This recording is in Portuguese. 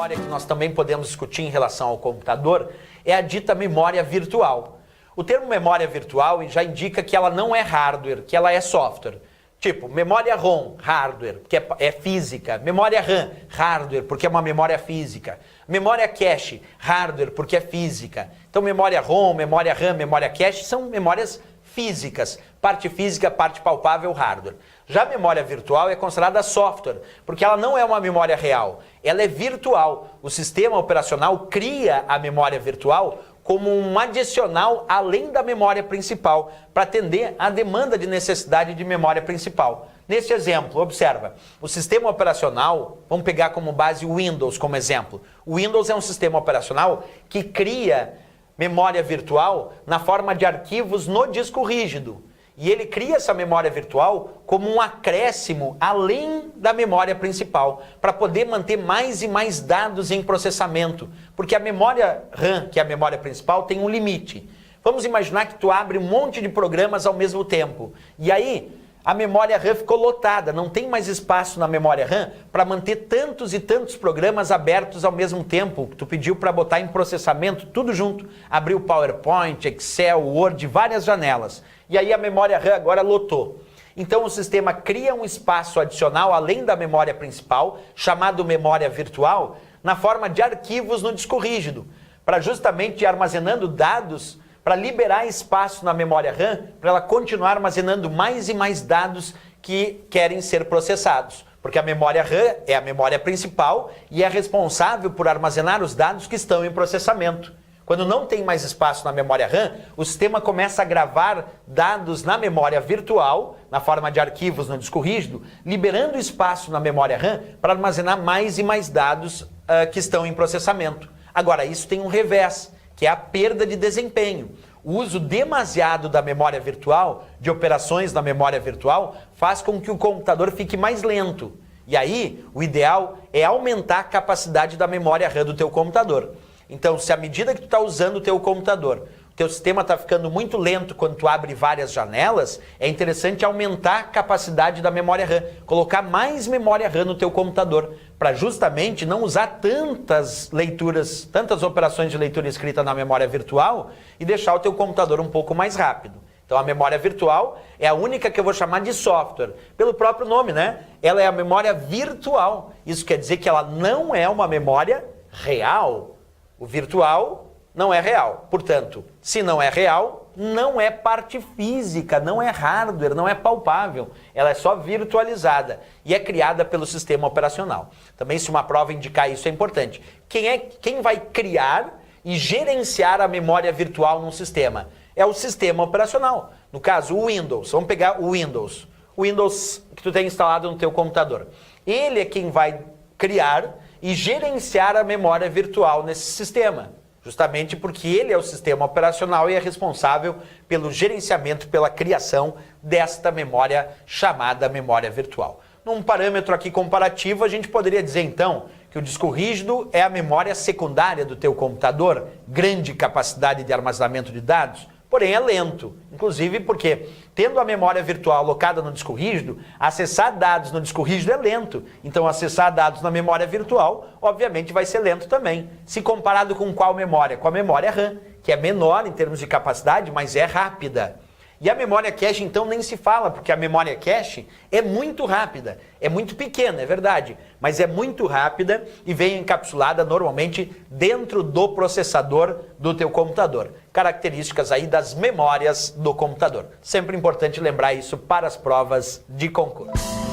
memória que nós também podemos discutir em relação ao computador é a dita memória virtual. O termo memória virtual já indica que ela não é hardware, que ela é software. Tipo, memória ROM, hardware, que é física. Memória RAM, hardware, porque é uma memória física. Memória cache, hardware, porque é física. Então, memória ROM, memória RAM, memória cache são memórias físicas. Parte física, parte palpável, hardware. Já a memória virtual é considerada software, porque ela não é uma memória real. Ela é virtual. O sistema operacional cria a memória virtual como um adicional além da memória principal, para atender à demanda de necessidade de memória principal. Nesse exemplo, observa, o sistema operacional, vamos pegar como base o Windows como exemplo. O Windows é um sistema operacional que cria memória virtual na forma de arquivos no disco rígido. E ele cria essa memória virtual como um acréscimo além da memória principal, para poder manter mais e mais dados em processamento. Porque a memória RAM, que é a memória principal, tem um limite. Vamos imaginar que tu abre um monte de programas ao mesmo tempo. E aí, a memória RAM ficou lotada, não tem mais espaço na memória RAM para manter tantos e tantos programas abertos ao mesmo tempo. Tu pediu para botar em processamento tudo junto. Abriu PowerPoint, Excel, Word, várias janelas. E aí a memória RAM agora lotou. Então o sistema cria um espaço adicional além da memória principal, chamado memória virtual, na forma de arquivos no disco rígido, para justamente ir armazenando dados para liberar espaço na memória RAM, para ela continuar armazenando mais e mais dados que querem ser processados. Porque a memória RAM é a memória principal e é responsável por armazenar os dados que estão em processamento. Quando não tem mais espaço na memória RAM, o sistema começa a gravar dados na memória virtual, na forma de arquivos no disco rígido, liberando espaço na memória RAM para armazenar mais e mais dados que estão em processamento. Agora, isso tem um revés, que é a perda de desempenho. O uso demasiado da memória virtual, de operações na memória virtual, faz com que o computador fique mais lento. E aí, o ideal é aumentar a capacidade da memória RAM do teu computador. Então, se à medida que tu está usando o teu computador, o teu sistema está ficando muito lento quando tu abre várias janelas, é interessante aumentar a capacidade da memória RAM, colocar mais memória RAM no teu computador, para justamente não usar tantas leituras, tantas operações de leitura escrita na memória virtual e deixar o teu computador um pouco mais rápido. Então a memória virtual é a única que eu vou chamar de software, pelo próprio nome, né? Ela é a memória virtual. Isso quer dizer que ela não é uma memória real. O virtual não é real. Portanto, se não é real, não é parte física, não é hardware, não é palpável. Ela é só virtualizada e é criada pelo sistema operacional. Também, se uma prova indicar isso, é importante. Quem vai criar e gerenciar a memória virtual num sistema? É o sistema operacional. No caso, o Windows. Vamos pegar o Windows. O Windows que tu tem instalado no teu computador. Ele é quem vai criar e gerenciar a memória virtual nesse sistema, justamente porque ele é o sistema operacional e é responsável pelo gerenciamento, pela criação desta memória chamada memória virtual. Num parâmetro aqui comparativo, a gente poderia dizer então que o disco rígido é a memória secundária do teu computador, grande capacidade de armazenamento de dados, porém é lento, inclusive porque, tendo a memória virtual alocada no disco rígido, acessar dados no disco rígido é lento. Então, acessar dados na memória virtual, obviamente, vai ser lento também. Se comparado com qual memória? Com a memória RAM, que é menor em termos de capacidade, mas é rápida. E a memória cache, então, nem se fala, porque a memória cache é muito rápida. É muito pequena, é verdade, mas é muito rápida e vem encapsulada normalmente dentro do processador do teu computador. Características aí das memórias do computador. Sempre importante lembrar isso para as provas de concurso.